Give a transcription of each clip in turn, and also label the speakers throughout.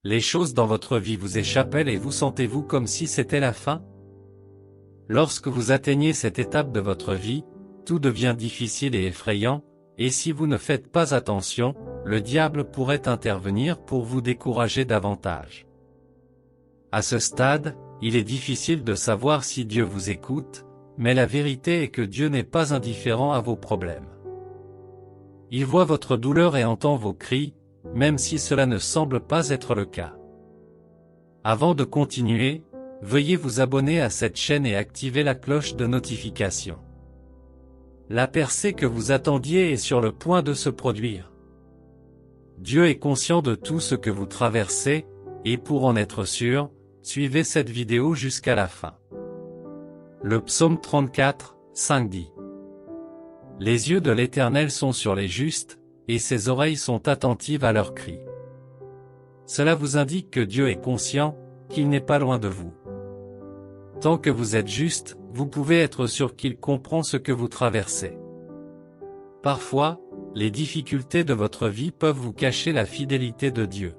Speaker 1: Les choses dans votre vie vous échappent et vous sentez-vous comme si c'était la fin? Lorsque vous atteignez cette étape de votre vie, tout devient difficile et effrayant, et si vous ne faites pas attention, le diable pourrait intervenir pour vous décourager davantage. À ce stade, il est difficile de savoir si Dieu vous écoute, mais la vérité est que Dieu n'est pas indifférent à vos problèmes. Il voit votre douleur et entend vos cris, même si cela ne semble pas être le cas. Avant de continuer, veuillez vous abonner à cette chaîne et activer la cloche de notification. La percée que vous attendiez est sur le point de se produire. Dieu est conscient de tout ce que vous traversez, et pour en être sûr, suivez cette vidéo jusqu'à la fin. Le psaume 34, 5 dit: Les yeux de l'Éternel sont sur les justes, et ses oreilles sont attentives à leurs cris. Cela vous indique que Dieu est conscient, qu'il n'est pas loin de vous. Tant que vous êtes juste, vous pouvez être sûr qu'il comprend ce que vous traversez. Parfois, les difficultés de votre vie peuvent vous cacher la fidélité de Dieu.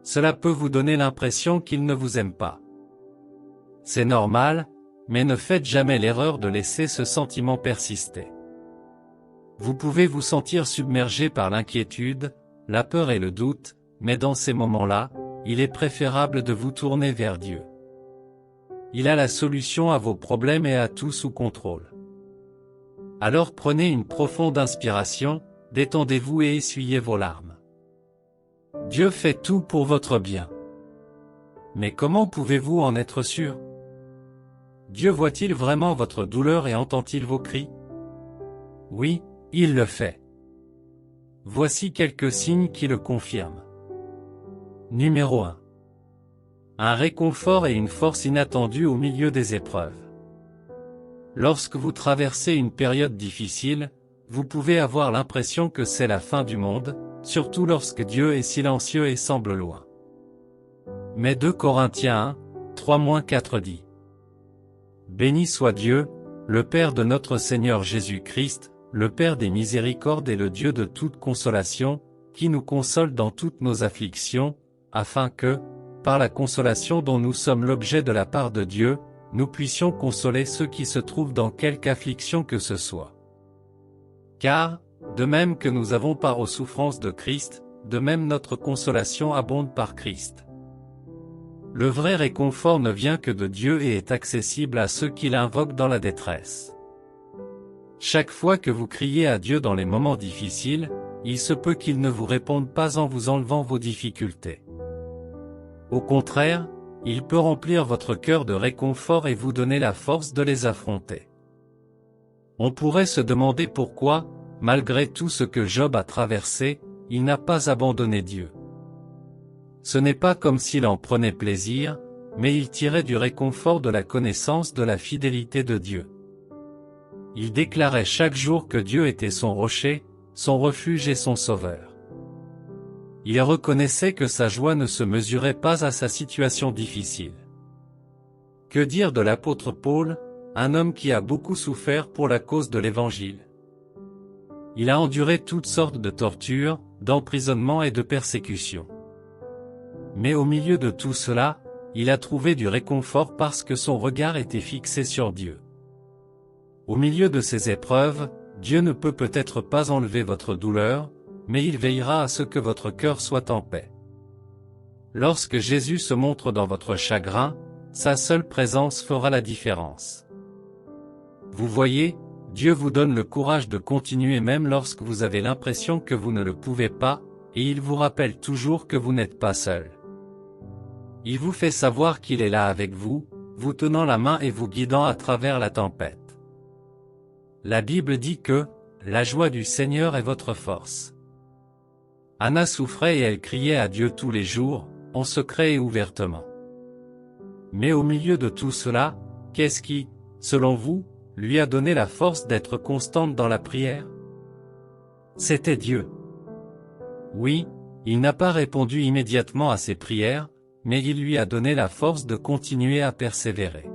Speaker 1: Cela peut vous donner l'impression qu'il ne vous aime pas. C'est normal, mais ne faites jamais l'erreur de laisser ce sentiment persister. Vous pouvez vous sentir submergé par l'inquiétude, la peur et le doute, mais dans ces moments-là, il est préférable de vous tourner vers Dieu. Il a la solution à vos problèmes et a tout sous contrôle. Alors prenez une profonde inspiration, détendez-vous et essuyez vos larmes. Dieu fait tout pour votre bien. Mais comment pouvez-vous en être sûr? Dieu voit-il vraiment votre douleur et entend-il vos cris? Oui, il le fait. Voici quelques signes qui le confirment. Numéro 1. Un réconfort et une force inattendue au milieu des épreuves. Lorsque vous traversez une période difficile, vous pouvez avoir l'impression que c'est la fin du monde, surtout lorsque Dieu est silencieux et semble loin. Mais 2 Corinthiens 1, 3-4 dit: Béni soit Dieu, le Père de notre Seigneur Jésus-Christ, le Père des miséricordes et le Dieu de toute consolation, qui nous console dans toutes nos afflictions, afin que, par la consolation dont nous sommes l'objet de la part de Dieu, nous puissions consoler ceux qui se trouvent dans quelque affliction que ce soit. Car, de même que nous avons part aux souffrances de Christ, de même notre consolation abonde par Christ. Le vrai réconfort ne vient que de Dieu et est accessible à ceux qui l'invoquent dans la détresse. Chaque fois que vous criez à Dieu dans les moments difficiles, il se peut qu'il ne vous réponde pas en vous enlevant vos difficultés. Au contraire, il peut remplir votre cœur de réconfort et vous donner la force de les affronter. On pourrait se demander pourquoi, malgré tout ce que Job a traversé, il n'a pas abandonné Dieu. Ce n'est pas comme s'il en prenait plaisir, mais il tirait du réconfort de la connaissance de la fidélité de Dieu. Il déclarait chaque jour que Dieu était son rocher, son refuge et son sauveur. Il reconnaissait que sa joie ne se mesurait pas à sa situation difficile. Que dire de l'apôtre Paul, un homme qui a beaucoup souffert pour la cause de l'Évangile? Il a enduré toutes sortes de tortures, d'emprisonnements et de persécutions. Mais au milieu de tout cela, il a trouvé du réconfort parce que son regard était fixé sur Dieu. Au milieu de ces épreuves, Dieu ne peut peut-être pas enlever votre douleur, mais il veillera à ce que votre cœur soit en paix. Lorsque Jésus se montre dans votre chagrin, sa seule présence fera la différence. Vous voyez, Dieu vous donne le courage de continuer même lorsque vous avez l'impression que vous ne le pouvez pas, et il vous rappelle toujours que vous n'êtes pas seul. Il vous fait savoir qu'il est là avec vous, vous tenant la main et vous guidant à travers la tempête. La Bible dit que « la joie du Seigneur est votre force ». Anna souffrait et elle criait à Dieu tous les jours, en secret et ouvertement. Mais au milieu de tout cela, qu'est-ce qui, selon vous, lui a donné la force d'être constante dans la prière? C'était Dieu. Oui, il n'a pas répondu immédiatement à ses prières, mais il lui a donné la force de continuer à persévérer.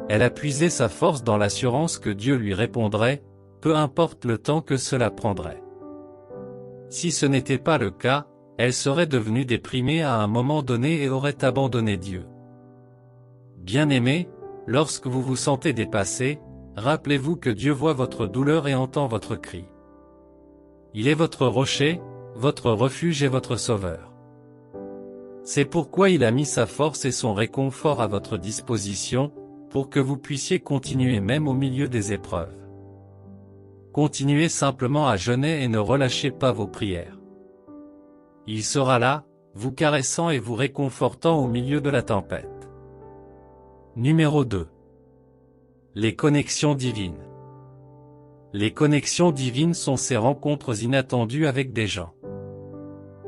Speaker 1: Elle a puisé sa force dans l'assurance que Dieu lui répondrait, peu importe le temps que cela prendrait. Si ce n'était pas le cas, elle serait devenue déprimée à un moment donné et aurait abandonné Dieu. Bien-aimés, lorsque vous vous sentez dépassé, rappelez-vous que Dieu voit votre douleur et entend votre cri. Il est votre rocher, votre refuge et votre sauveur. C'est pourquoi il a mis sa force et son réconfort à votre disposition, pour que vous puissiez continuer même au milieu des épreuves. Continuez simplement à jeûner et ne relâchez pas vos prières. Il sera là, vous caressant et vous réconfortant au milieu de la tempête. Numéro 2. Les connexions divines. Les connexions divines sont ces rencontres inattendues avec des gens.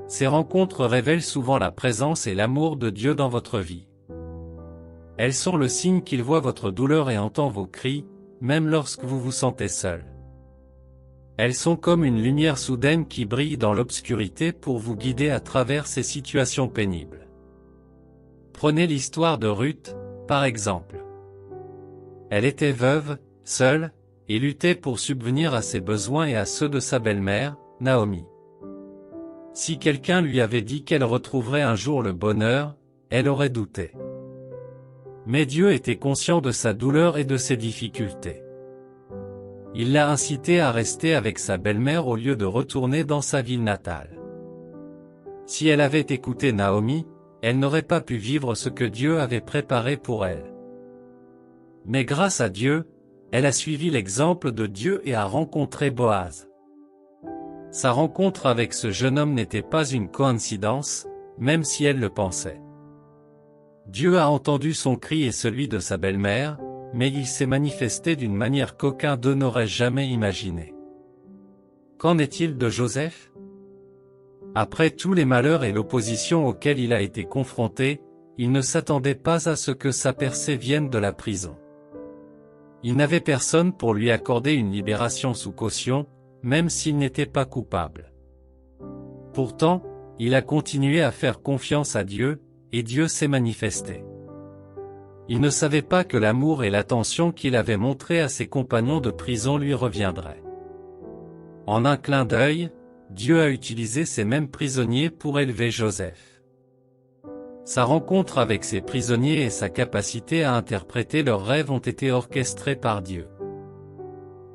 Speaker 1: Ces rencontres révèlent souvent la présence et l'amour de Dieu dans votre vie. Elles sont le signe qu'il voit votre douleur et entend vos cris, même lorsque vous vous sentez seul. Elles sont comme une lumière soudaine qui brille dans l'obscurité pour vous guider à travers ces situations pénibles. Prenez l'histoire de Ruth, par exemple. Elle était veuve, seule, et luttait pour subvenir à ses besoins et à ceux de sa belle-mère, Naomi. Si quelqu'un lui avait dit qu'elle retrouverait un jour le bonheur, elle aurait douté. Mais Dieu était conscient de sa douleur et de ses difficultés. Il l'a incitée à rester avec sa belle-mère au lieu de retourner dans sa ville natale. Si elle avait écouté Naomi, elle n'aurait pas pu vivre ce que Dieu avait préparé pour elle. Mais grâce à Dieu, elle a suivi l'exemple de Dieu et a rencontré Boaz. Sa rencontre avec ce jeune homme n'était pas une coïncidence, même si elle le pensait. Dieu a entendu son cri et celui de sa belle-mère, mais il s'est manifesté d'une manière qu'aucun d'eux n'aurait jamais imaginée. Qu'en est-il de Joseph? Après tous les malheurs et l'opposition auxquels il a été confronté, il ne s'attendait pas à ce que sa percée vienne de la prison. Il n'avait personne pour lui accorder une libération sous caution, même s'il n'était pas coupable. Pourtant, il a continué à faire confiance à Dieu, et Dieu s'est manifesté. Il ne savait pas que l'amour et l'attention qu'il avait montrés à ses compagnons de prison lui reviendraient. En un clin d'œil, Dieu a utilisé ces mêmes prisonniers pour élever Joseph. Sa rencontre avec ces prisonniers et sa capacité à interpréter leurs rêves ont été orchestrés par Dieu.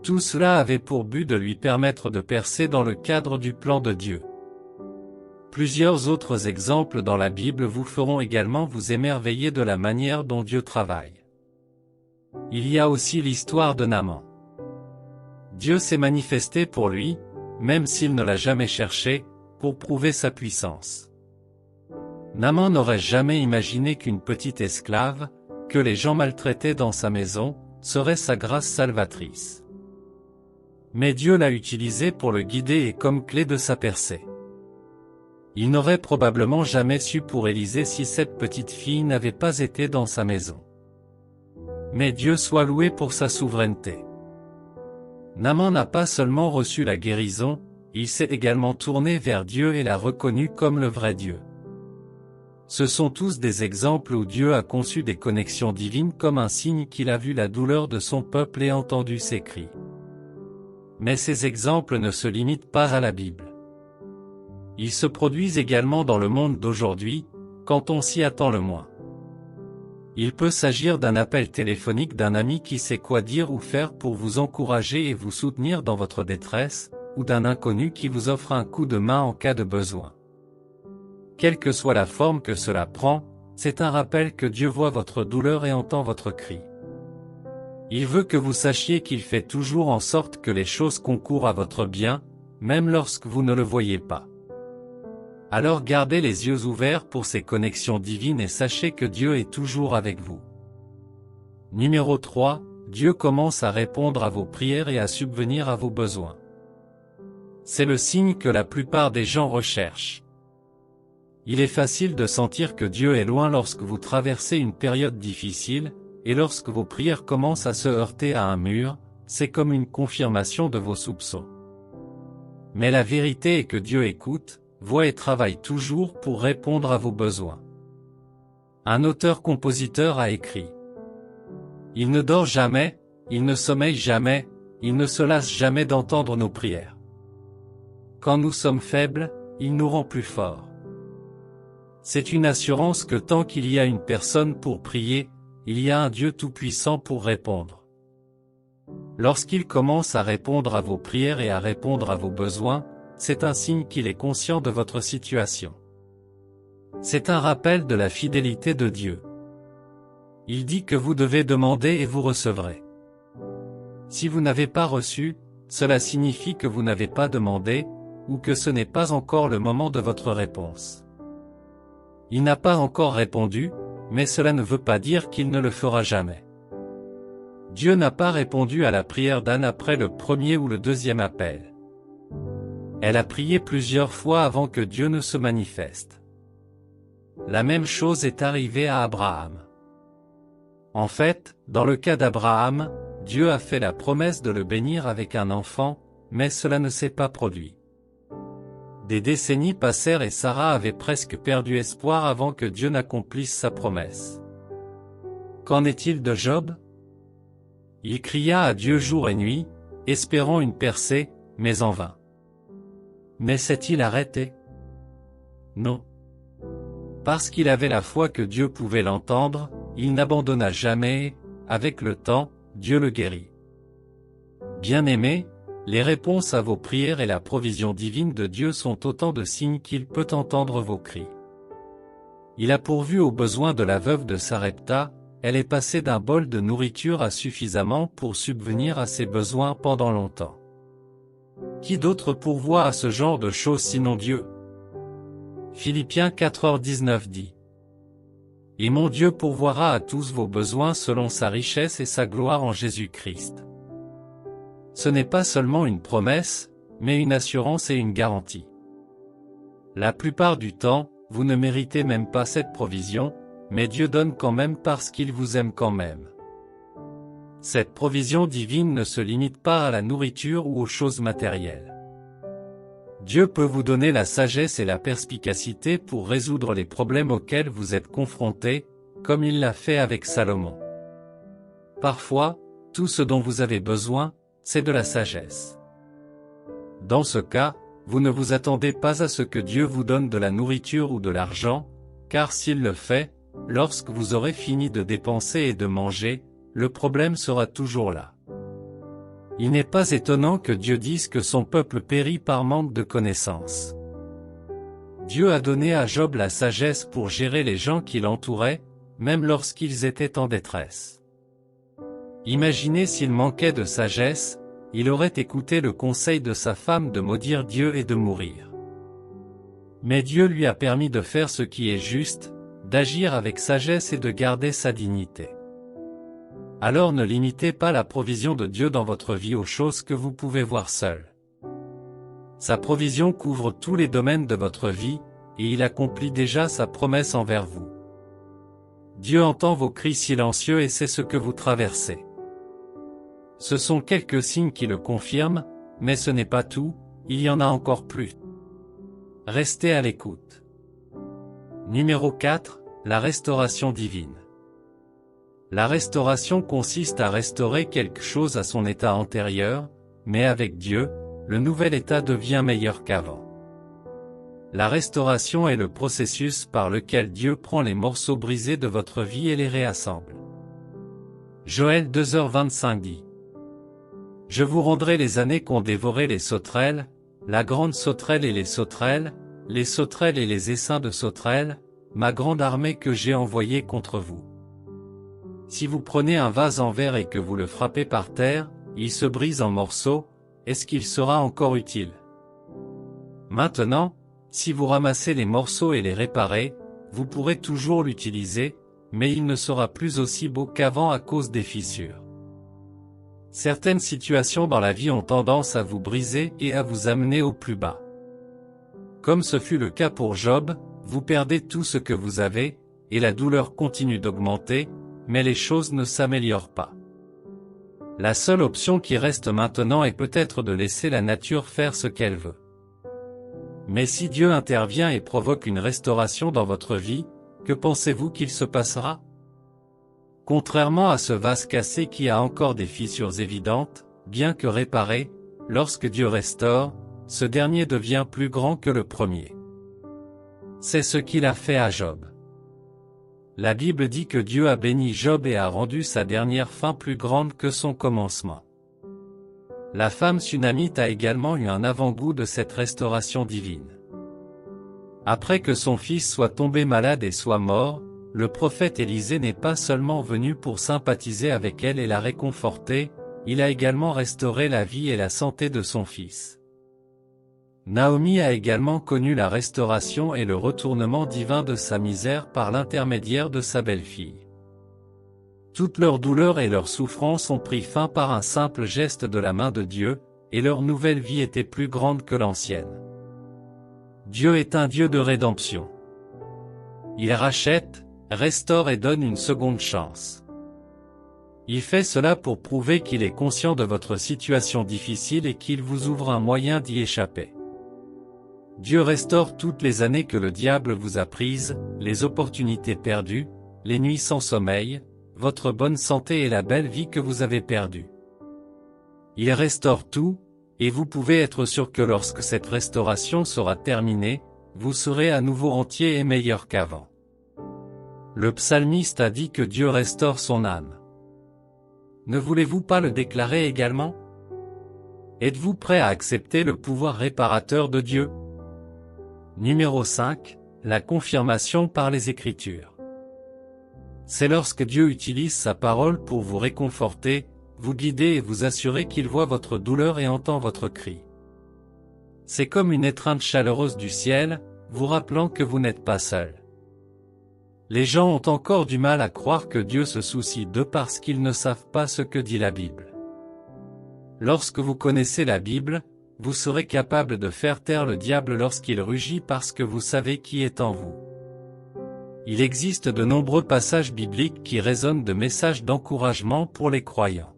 Speaker 1: Tout cela avait pour but de lui permettre de percer dans le cadre du plan de Dieu. Plusieurs autres exemples dans la Bible vous feront également vous émerveiller de la manière dont Dieu travaille. Il y a aussi l'histoire de Naaman. Dieu s'est manifesté pour lui, même s'il ne l'a jamais cherché, pour prouver sa puissance. Naaman n'aurait jamais imaginé qu'une petite esclave, que les gens maltraitaient dans sa maison, serait sa grâce salvatrice. Mais Dieu l'a utilisé pour le guider et comme clé de sa percée. Il n'aurait probablement jamais su pour Élisée si cette petite fille n'avait pas été dans sa maison. Mais Dieu soit loué pour sa souveraineté. Naaman n'a pas seulement reçu la guérison, il s'est également tourné vers Dieu et l'a reconnu comme le vrai Dieu. Ce sont tous des exemples où Dieu a conçu des connexions divines comme un signe qu'il a vu la douleur de son peuple et entendu ses cris. Mais ces exemples ne se limitent pas à la Bible. Ils se produisent également dans le monde d'aujourd'hui, quand on s'y attend le moins. Il peut s'agir d'un appel téléphonique d'un ami qui sait quoi dire ou faire pour vous encourager et vous soutenir dans votre détresse, ou d'un inconnu qui vous offre un coup de main en cas de besoin. Quelle que soit la forme que cela prend, c'est un rappel que Dieu voit votre douleur et entend votre cri. Il veut que vous sachiez qu'il fait toujours en sorte que les choses concourent à votre bien, même lorsque vous ne le voyez pas. Alors gardez les yeux ouverts pour ces connexions divines et sachez que Dieu est toujours avec vous. Numéro 3, Dieu commence à répondre à vos prières et à subvenir à vos besoins. C'est le signe que la plupart des gens recherchent. Il est facile de sentir que Dieu est loin lorsque vous traversez une période difficile, et lorsque vos prières commencent à se heurter à un mur, c'est comme une confirmation de vos soupçons. Mais la vérité est que Dieu écoute, voit et travaille toujours pour répondre à vos besoins. Un auteur-compositeur a écrit: « Il ne dort jamais, il ne sommeille jamais, il ne se lasse jamais d'entendre nos prières. Quand nous sommes faibles, il nous rend plus forts. C'est une assurance que tant qu'il y a une personne pour prier, il y a un Dieu tout-puissant pour répondre. Lorsqu'il commence à répondre à vos prières et à répondre à vos besoins, c'est un signe qu'il est conscient de votre situation. C'est un rappel de la fidélité de Dieu. Il dit que vous devez demander et vous recevrez. Si vous n'avez pas reçu, cela signifie que vous n'avez pas demandé, ou que ce n'est pas encore le moment de votre réponse. Il n'a pas encore répondu, mais cela ne veut pas dire qu'il ne le fera jamais. Dieu n'a pas répondu à la prière d'Anne après le premier ou le deuxième appel. Elle a prié plusieurs fois avant que Dieu ne se manifeste. La même chose est arrivée à Abraham. En fait, dans le cas d'Abraham, Dieu a fait la promesse de le bénir avec un enfant, mais cela ne s'est pas produit. Des décennies passèrent et Sarah avait presque perdu espoir avant que Dieu n'accomplisse sa promesse. Qu'en est-il de Job? Il cria à Dieu jour et nuit, espérant une percée, mais en vain. Mais s'est-il arrêté? Non. Parce qu'il avait la foi que Dieu pouvait l'entendre, il n'abandonna jamais et, avec le temps, Dieu le guérit. Bien-aimés, les réponses à vos prières et la provision divine de Dieu sont autant de signes qu'il peut entendre vos cris. Il a pourvu aux besoins de la veuve de Sarepta, elle est passée d'un bol de nourriture à suffisamment pour subvenir à ses besoins pendant longtemps. Qui d'autre pourvoit à ce genre de choses sinon Dieu? Philippiens 4h19 dit. Et mon Dieu pourvoira à tous vos besoins selon sa richesse et sa gloire en Jésus-Christ. Ce n'est pas seulement une promesse, mais une assurance et une garantie. La plupart du temps, vous ne méritez même pas cette provision, mais Dieu donne quand même parce qu'il vous aime quand même. Cette provision divine ne se limite pas à la nourriture ou aux choses matérielles. Dieu peut vous donner la sagesse et la perspicacité pour résoudre les problèmes auxquels vous êtes confrontés, comme il l'a fait avec Salomon. Parfois, tout ce dont vous avez besoin, c'est de la sagesse. Dans ce cas, vous ne vous attendez pas à ce que Dieu vous donne de la nourriture ou de l'argent, car s'il le fait, lorsque vous aurez fini de dépenser et de manger, le problème sera toujours là. Il n'est pas étonnant que Dieu dise que son peuple périt par manque de connaissances. Dieu a donné à Job la sagesse pour gérer les gens qui l'entouraient, même lorsqu'ils étaient en détresse. Imaginez s'il manquait de sagesse, il aurait écouté le conseil de sa femme de maudire Dieu et de mourir. Mais Dieu lui a permis de faire ce qui est juste, d'agir avec sagesse et de garder sa dignité. Alors ne limitez pas la provision de Dieu dans votre vie aux choses que vous pouvez voir seul. Sa provision couvre tous les domaines de votre vie, et il accomplit déjà sa promesse envers vous. Dieu entend vos cris silencieux et sait ce que vous traversez. Ce sont quelques signes qui le confirment, mais ce n'est pas tout, il y en a encore plus. Restez à l'écoute. Numéro 4, la restauration divine. La restauration consiste à restaurer quelque chose à son état antérieur, mais avec Dieu, le nouvel état devient meilleur qu'avant. La restauration est le processus par lequel Dieu prend les morceaux brisés de votre vie et les réassemble. Joël 2h25 dit. Je vous rendrai les années qu'ont dévoré les sauterelles, la grande sauterelle et les sauterelles et les essaims de sauterelles, ma grande armée que j'ai envoyée contre vous. Si vous prenez un vase en verre et que vous le frappez par terre, il se brise en morceaux, est-ce qu'il sera encore utile? Maintenant, si vous ramassez les morceaux et les réparez, vous pourrez toujours l'utiliser, mais il ne sera plus aussi beau qu'avant à cause des fissures. Certaines situations dans la vie ont tendance à vous briser et à vous amener au plus bas. Comme ce fut le cas pour Job, vous perdez tout ce que vous avez, et la douleur continue d'augmenter, mais les choses ne s'améliorent pas. La seule option qui reste maintenant est peut-être de laisser la nature faire ce qu'elle veut. Mais si Dieu intervient et provoque une restauration dans votre vie, que pensez-vous qu'il se passera? Contrairement à ce vase cassé qui a encore des fissures évidentes, bien que réparé, lorsque Dieu restaure, ce dernier devient plus grand que le premier. C'est ce qu'il a fait à Job. La Bible dit que Dieu a béni Job et a rendu sa dernière fin plus grande que son commencement. La femme sunamite a également eu un avant-goût de cette restauration divine. Après que son fils soit tombé malade et soit mort, le prophète Élisée n'est pas seulement venu pour sympathiser avec elle et la réconforter, il a également restauré la vie et la santé de son fils. Naomi a également connu la restauration et le retournement divin de sa misère par l'intermédiaire de sa belle-fille. Toutes leurs douleurs et leurs souffrances ont pris fin par un simple geste de la main de Dieu, et leur nouvelle vie était plus grande que l'ancienne. Dieu est un Dieu de rédemption. Il rachète, restaure et donne une seconde chance. Il fait cela pour prouver qu'il est conscient de votre situation difficile et qu'il vous ouvre un moyen d'y échapper. Dieu restaure toutes les années que le diable vous a prises, les opportunités perdues, les nuits sans sommeil, votre bonne santé et la belle vie que vous avez perdue. Il restaure tout, et vous pouvez être sûr que lorsque cette restauration sera terminée, vous serez à nouveau entier et meilleur qu'avant. Le psalmiste a dit que Dieu restaure son âme. Ne voulez-vous pas le déclarer également? Êtes-vous prêt à accepter le pouvoir réparateur de Dieu? Numéro 5, la confirmation par les Écritures. C'est lorsque Dieu utilise sa parole pour vous réconforter, vous guider et vous assurer qu'il voit votre douleur et entend votre cri. C'est comme une étreinte chaleureuse du ciel, vous rappelant que vous n'êtes pas seul. Les gens ont encore du mal à croire que Dieu se soucie d'eux parce qu'ils ne savent pas ce que dit la Bible. Lorsque vous connaissez la Bible, vous serez capable de faire taire le diable lorsqu'il rugit parce que vous savez qui est en vous. Il existe de nombreux passages bibliques qui résonnent de messages d'encouragement pour les croyants.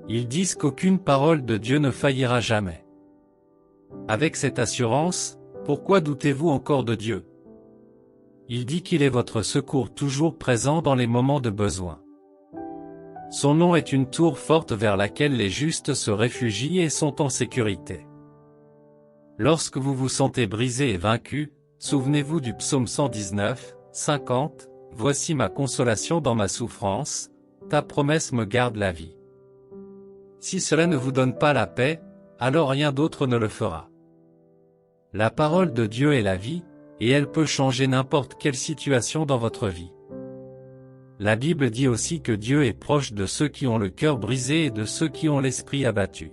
Speaker 1: Ils disent qu'aucune parole de Dieu ne faillira jamais. Avec cette assurance, pourquoi doutez-vous encore de Dieu? Il dit qu'il est votre secours toujours présent dans les moments de besoin. Son nom est une tour forte vers laquelle les justes se réfugient et sont en sécurité. Lorsque vous vous sentez brisé et vaincu, souvenez-vous du psaume 119, 50, « Voici ma consolation dans ma souffrance, ta promesse me garde la vie. » Si cela ne vous donne pas la paix, alors rien d'autre ne le fera. La parole de Dieu est la vie, et elle peut changer n'importe quelle situation dans votre vie. La Bible dit aussi que Dieu est proche de ceux qui ont le cœur brisé et de ceux qui ont l'esprit abattu.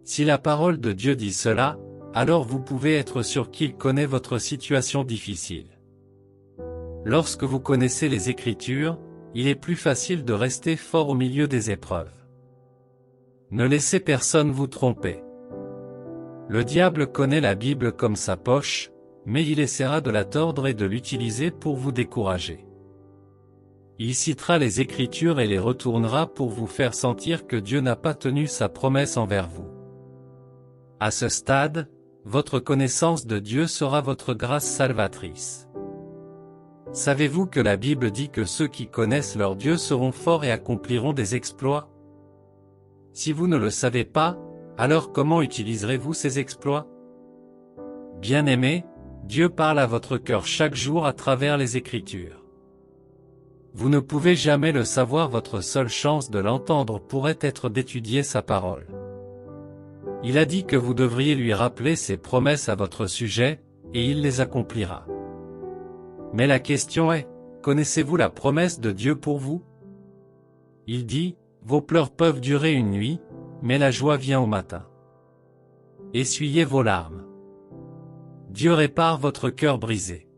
Speaker 1: Si la parole de Dieu dit cela, alors vous pouvez être sûr qu'il connaît votre situation difficile. Lorsque vous connaissez les Écritures, il est plus facile de rester fort au milieu des épreuves. Ne laissez personne vous tromper. Le diable connaît la Bible comme sa poche, mais il essaiera de la tordre et de l'utiliser pour vous décourager. Il citera les Écritures et les retournera pour vous faire sentir que Dieu n'a pas tenu sa promesse envers vous. À ce stade, votre connaissance de Dieu sera votre grâce salvatrice. Savez-vous que la Bible dit que ceux qui connaissent leur Dieu seront forts et accompliront des exploits? Si vous ne le savez pas, alors comment utiliserez-vous ces exploits? Bien-aimés, Dieu parle à votre cœur chaque jour à travers les Écritures. Vous ne pouvez jamais le savoir, votre seule chance de l'entendre pourrait être d'étudier sa parole. Il a dit que vous devriez lui rappeler ses promesses à votre sujet, et il les accomplira. Mais la question est, connaissez-vous la promesse de Dieu pour vous? Il dit, vos pleurs peuvent durer une nuit, mais la joie vient au matin. Essuyez vos larmes. Dieu répare votre cœur brisé.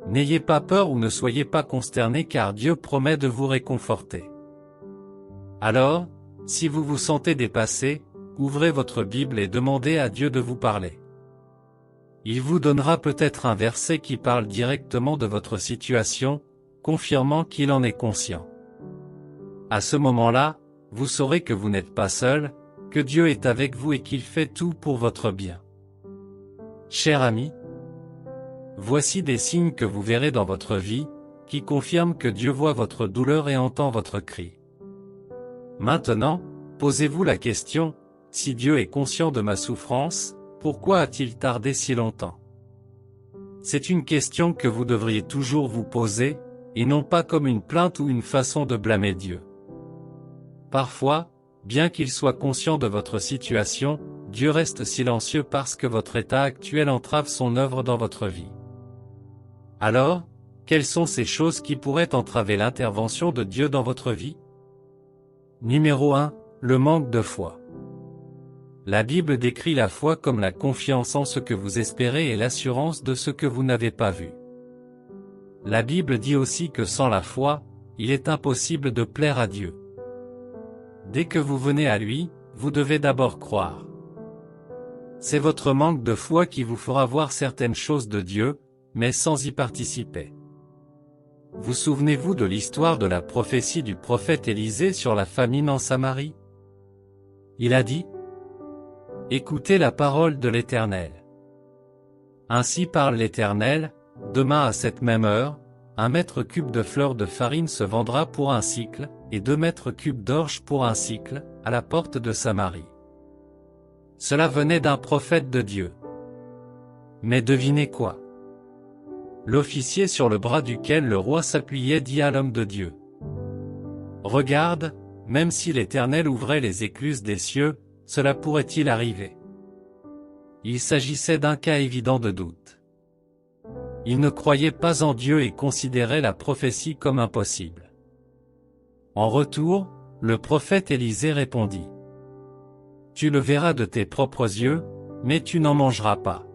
Speaker 1: N'ayez pas peur ou ne soyez pas consternés car Dieu promet de vous réconforter. Alors, si vous vous sentez dépassé, ouvrez votre Bible et demandez à Dieu de vous parler. Il vous donnera peut-être un verset qui parle directement de votre situation, confirmant qu'il en est conscient. À ce moment-là, vous saurez que vous n'êtes pas seul, que Dieu est avec vous et qu'il fait tout pour votre bien. Cher ami, voici des signes que vous verrez dans votre vie, qui confirment que Dieu voit votre douleur et entend votre cri. Maintenant, posez-vous la question, si Dieu est conscient de ma souffrance, pourquoi a-t-il tardé si longtemps? C'est une question que vous devriez toujours vous poser, et non pas comme une plainte ou une façon de blâmer Dieu. Parfois, bien qu'il soit conscient de votre situation, Dieu reste silencieux parce que votre état actuel entrave son œuvre dans votre vie. Alors, quelles sont ces choses qui pourraient entraver l'intervention de Dieu dans votre vie? Numéro 1. Le manque de foi. La Bible décrit la foi comme la confiance en ce que vous espérez et l'assurance de ce que vous n'avez pas vu. La Bible dit aussi que sans la foi, il est impossible de plaire à Dieu. Dès que vous venez à lui, vous devez d'abord croire. C'est votre manque de foi qui vous fera voir certaines choses de Dieu, mais sans y participer. Vous souvenez-vous de l'histoire de la prophétie du prophète Élisée sur la famine en Samarie? Il a dit: « Écoutez la parole de l'Éternel. Ainsi parle l'Éternel, demain à cette même heure, 1 mètre cube de fleur de farine se vendra pour 1 sicle, et 2 mètres cubes d'orge pour 1 sicle, à la porte de Samarie. » Cela venait d'un prophète de Dieu. Mais devinez quoi? L'officier sur le bras duquel le roi s'appuyait dit à l'homme de Dieu: « Regarde, même si l'Éternel ouvrait les écluses des cieux, cela pourrait-il arriver? » Il s'agissait d'un cas évident de doute. Il ne croyait pas en Dieu et considérait la prophétie comme impossible. En retour, le prophète Élisée répondit: « Tu le verras de tes propres yeux, mais tu n'en mangeras pas. »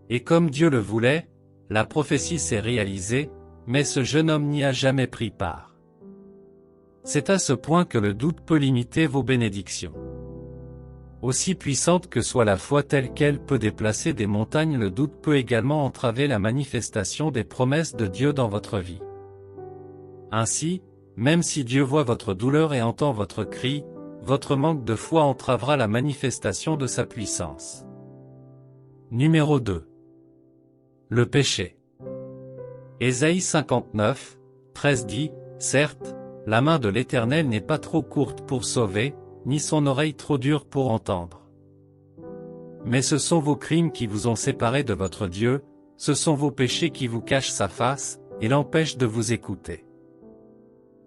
Speaker 1: Et comme Dieu le voulait, la prophétie s'est réalisée, mais ce jeune homme n'y a jamais pris part. C'est à ce point que le doute peut limiter vos bénédictions. Aussi puissante que soit la foi telle qu'elle peut déplacer des montagnes, le doute peut également entraver la manifestation des promesses de Dieu dans votre vie. Ainsi, même si Dieu voit votre douleur et entend votre cri, votre manque de foi entravera la manifestation de sa puissance. Numéro 2. Le péché. Ésaïe 59, 13 dit: « Certes, la main de l'Éternel n'est pas trop courte pour sauver, ni son oreille trop dure pour entendre. Mais ce sont vos crimes qui vous ont séparés de votre Dieu, ce sont vos péchés qui vous cachent sa face, et l'empêchent de vous écouter.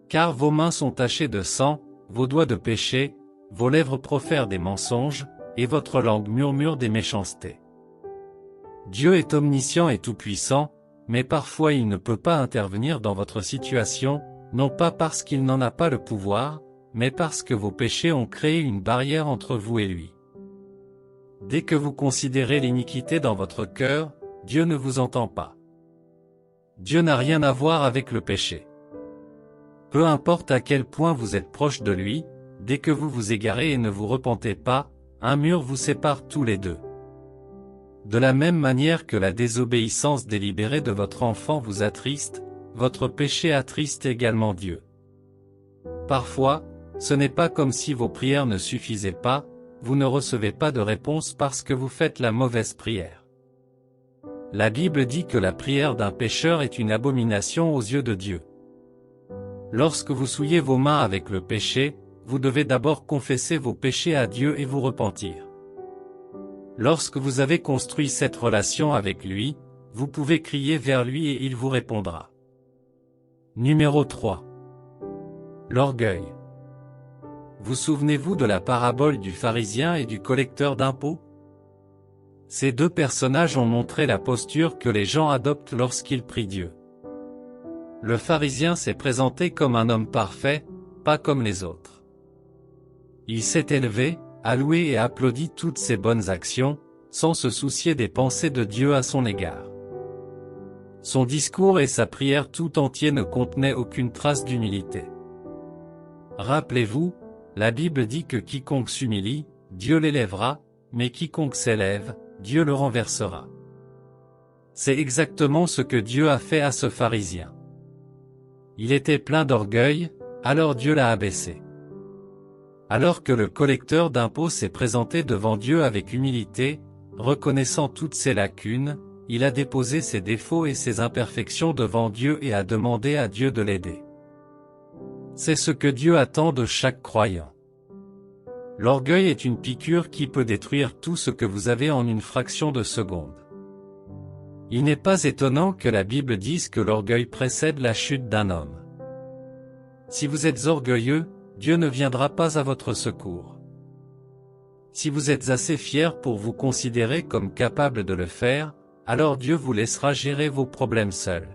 Speaker 1: Car vos mains sont tachées de sang, vos doigts de péché, vos lèvres profèrent des mensonges, et votre langue murmure des méchancetés. » Dieu est omniscient et tout-puissant, mais parfois il ne peut pas intervenir dans votre situation, non pas parce qu'il n'en a pas le pouvoir, mais parce que vos péchés ont créé une barrière entre vous et lui. Dès que vous considérez l'iniquité dans votre cœur, Dieu ne vous entend pas. Dieu n'a rien à voir avec le péché. Peu importe à quel point vous êtes proche de lui, dès que vous vous égarez et ne vous repentez pas, un mur vous sépare tous les deux. De la même manière que la désobéissance délibérée de votre enfant vous attriste, votre péché attriste également Dieu. Parfois, ce n'est pas comme si vos prières ne suffisaient pas, vous ne recevez pas de réponse parce que vous faites la mauvaise prière. La Bible dit que la prière d'un pécheur est une abomination aux yeux de Dieu. Lorsque vous souillez vos mains avec le péché, vous devez d'abord confesser vos péchés à Dieu et vous repentir. Lorsque vous avez construit cette relation avec lui, vous pouvez crier vers lui et il vous répondra. Numéro 3. L'orgueil. Vous souvenez-vous de la parabole du pharisien et du collecteur d'impôts? Ces deux personnages ont montré la posture que les gens adoptent lorsqu'ils prient Dieu. Le pharisien s'est présenté comme un homme parfait, pas comme les autres. Il s'est élevé, a loué et applaudi toutes ses bonnes actions, sans se soucier des pensées de Dieu à son égard. Son discours et sa prière tout entier ne contenaient aucune trace d'humilité. Rappelez-vous, la Bible dit que quiconque s'humilie, Dieu l'élèvera, mais quiconque s'élève, Dieu le renversera. C'est exactement ce que Dieu a fait à ce pharisien. Il était plein d'orgueil, alors Dieu l'a abaissé. Alors que le collecteur d'impôts s'est présenté devant Dieu avec humilité, reconnaissant toutes ses lacunes, il a déposé ses défauts et ses imperfections devant Dieu et a demandé à Dieu de l'aider. C'est ce que Dieu attend de chaque croyant. L'orgueil est une piqûre qui peut détruire tout ce que vous avez en une fraction de seconde. Il n'est pas étonnant que la Bible dise que l'orgueil précède la chute d'un homme. Si vous êtes orgueilleux, Dieu ne viendra pas à votre secours. Si vous êtes assez fier pour vous considérer comme capable de le faire, alors Dieu vous laissera gérer vos problèmes seuls.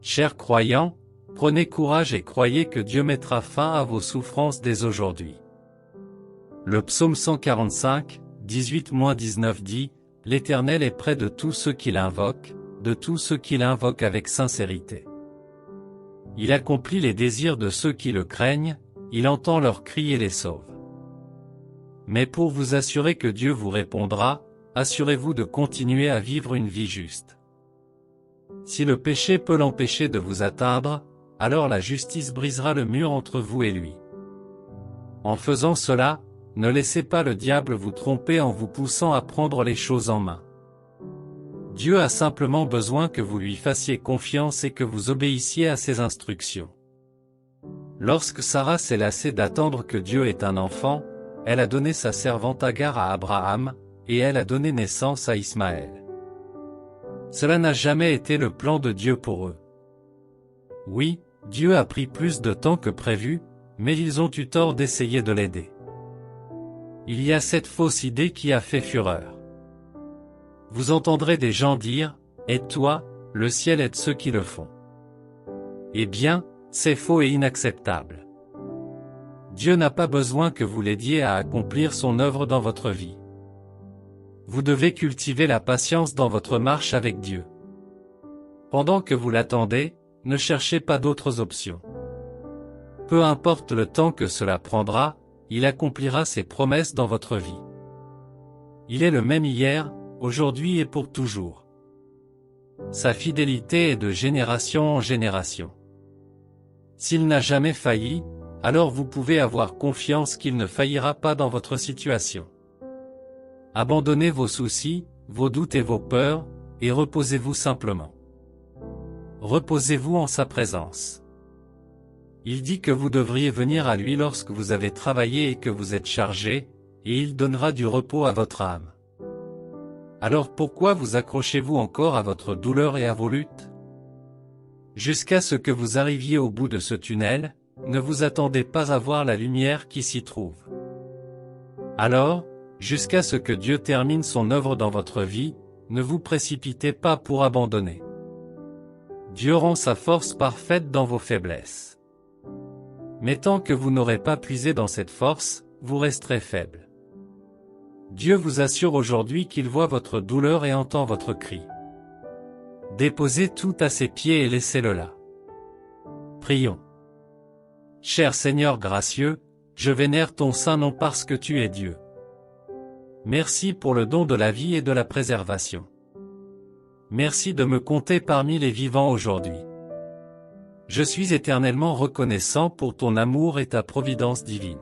Speaker 1: Chers croyants, prenez courage et croyez que Dieu mettra fin à vos souffrances dès aujourd'hui. Le psaume 145, 18-19 dit, « L'Éternel est près de tous ceux qui l'invoquent, de tous ceux qui l'invoquent avec sincérité. Il accomplit les désirs de ceux qui le craignent, il entend leurs cris et les sauve. » Mais pour vous assurer que Dieu vous répondra, assurez-vous de continuer à vivre une vie juste. Si le péché peut l'empêcher de vous atteindre, alors la justice brisera le mur entre vous et lui. En faisant cela, ne laissez pas le diable vous tromper en vous poussant à prendre les choses en main. Dieu a simplement besoin que vous lui fassiez confiance et que vous obéissiez à ses instructions. Lorsque Sarah s'est lassée d'attendre que Dieu ait un enfant, elle a donné sa servante Agar à Abraham, et elle a donné naissance à Ismaël. Cela n'a jamais été le plan de Dieu pour eux. Oui, Dieu a pris plus de temps que prévu, mais ils ont eu tort d'essayer de l'aider. Il y a cette fausse idée qui a fait fureur. Vous entendrez des gens dire, « Aide-toi, le ciel aide ceux qui le font. » Eh bien, c'est faux et inacceptable. Dieu n'a pas besoin que vous l'aidiez à accomplir son œuvre dans votre vie. Vous devez cultiver la patience dans votre marche avec Dieu. Pendant que vous l'attendez, ne cherchez pas d'autres options. Peu importe le temps que cela prendra, il accomplira ses promesses dans votre vie. Il est le même hier, aujourd'hui et pour toujours. Sa fidélité est de génération en génération. S'il n'a jamais failli, alors vous pouvez avoir confiance qu'il ne faillira pas dans votre situation. Abandonnez vos soucis, vos doutes et vos peurs, et reposez-vous simplement. Reposez-vous en sa présence. Il dit que vous devriez venir à lui lorsque vous avez travaillé et que vous êtes chargé, et il donnera du repos à votre âme. Alors pourquoi vous accrochez-vous encore à votre douleur et à vos luttes? Jusqu'à ce que vous arriviez au bout de ce tunnel, ne vous attendez pas à voir la lumière qui s'y trouve. Alors, jusqu'à ce que Dieu termine son œuvre dans votre vie, ne vous précipitez pas pour abandonner. Dieu rend sa force parfaite dans vos faiblesses. Mais tant que vous n'aurez pas puisé dans cette force, vous resterez faible. Dieu vous assure aujourd'hui qu'il voit votre douleur et entend votre cri. Déposez tout à ses pieds et laissez-le là. Prions. Cher Seigneur gracieux, je vénère ton saint nom parce que tu es Dieu. Merci pour le don de la vie et de la préservation. Merci de me compter parmi les vivants aujourd'hui. Je suis éternellement reconnaissant pour ton amour et ta providence divine.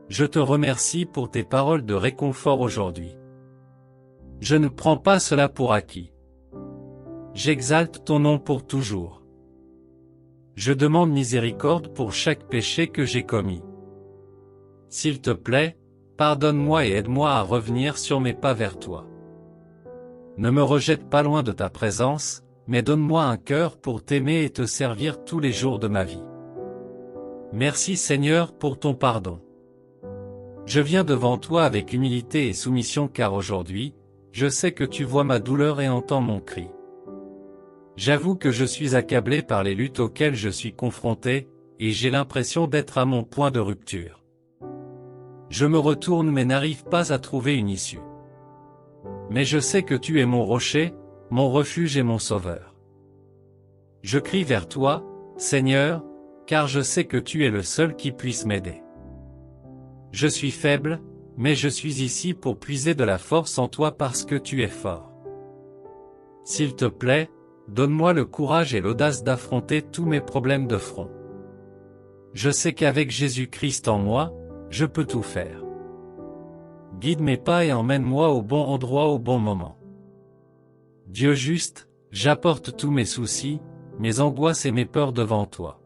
Speaker 1: Je te remercie pour tes paroles de réconfort aujourd'hui. Je ne prends pas cela pour acquis. J'exalte ton nom pour toujours. Je demande miséricorde pour chaque péché que j'ai commis. S'il te plaît, pardonne-moi et aide-moi à revenir sur mes pas vers toi. Ne me rejette pas loin de ta présence, mais donne-moi un cœur pour t'aimer et te servir tous les jours de ma vie. Merci Seigneur pour ton pardon. Je viens devant toi avec humilité et soumission car aujourd'hui, je sais que tu vois ma douleur et entends mon cri. J'avoue que je suis accablé par les luttes auxquelles je suis confronté, et j'ai l'impression d'être à mon point de rupture. Je me retourne mais n'arrive pas à trouver une issue. Mais je sais que tu es mon rocher, mon refuge et mon sauveur. Je crie vers toi, Seigneur, car je sais que tu es le seul qui puisse m'aider. Je suis faible, mais je suis ici pour puiser de la force en toi parce que tu es fort. S'il te plaît, donne-moi le courage et l'audace d'affronter tous mes problèmes de front. Je sais qu'avec Jésus-Christ en moi, je peux tout faire. Guide mes pas et emmène-moi au bon endroit au bon moment. Dieu juste, j'apporte tous mes soucis, mes angoisses et mes peurs devant toi.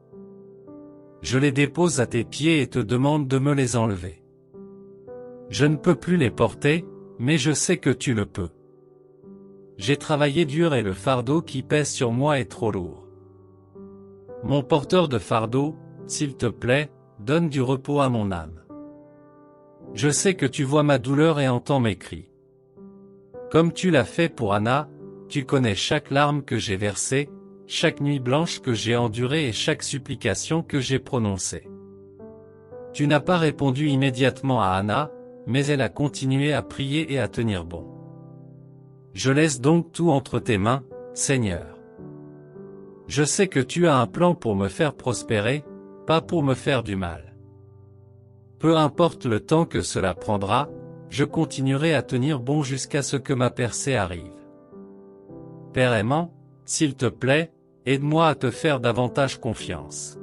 Speaker 1: Je les dépose à tes pieds et te demande de me les enlever. Je ne peux plus les porter, mais je sais que tu le peux. J'ai travaillé dur et le fardeau qui pèse sur moi est trop lourd. Mon porteur de fardeau, s'il te plaît, donne du repos à mon âme. Je sais que tu vois ma douleur et entends mes cris. Comme tu l'as fait pour Anna, tu connais chaque larme que j'ai versée, chaque nuit blanche que j'ai endurée et chaque supplication que j'ai prononcée. Tu n'as pas répondu immédiatement à Anna, mais elle a continué à prier et à tenir bon. Je laisse donc tout entre tes mains, Seigneur. Je sais que tu as un plan pour me faire prospérer, pas pour me faire du mal. Peu importe le temps que cela prendra, je continuerai à tenir bon jusqu'à ce que ma percée arrive. Père aimant, s'il te plaît, aide-moi à te faire davantage confiance.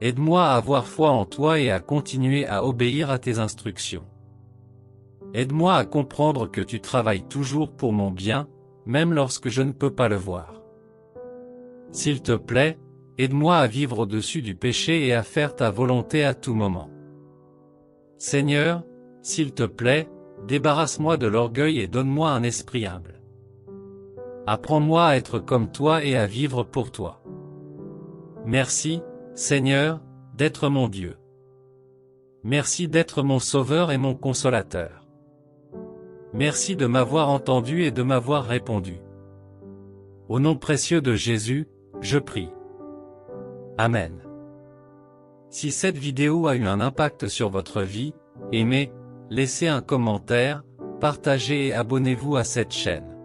Speaker 1: Aide-moi à avoir foi en toi et à continuer à obéir à tes instructions. Aide-moi à comprendre que tu travailles toujours pour mon bien, même lorsque je ne peux pas le voir. S'il te plaît, aide-moi à vivre au-dessus du péché et à faire ta volonté à tout moment. Seigneur, s'il te plaît, débarrasse-moi de l'orgueil et donne-moi un esprit humble. Apprends-moi à être comme toi et à vivre pour toi. Merci, Seigneur, d'être mon Dieu. Merci d'être mon Sauveur et mon Consolateur. Merci de m'avoir entendu et de m'avoir répondu. Au nom précieux de Jésus, je prie. Amen. Si cette vidéo a eu un impact sur votre vie, aimez, laissez un commentaire, partagez et abonnez-vous à cette chaîne.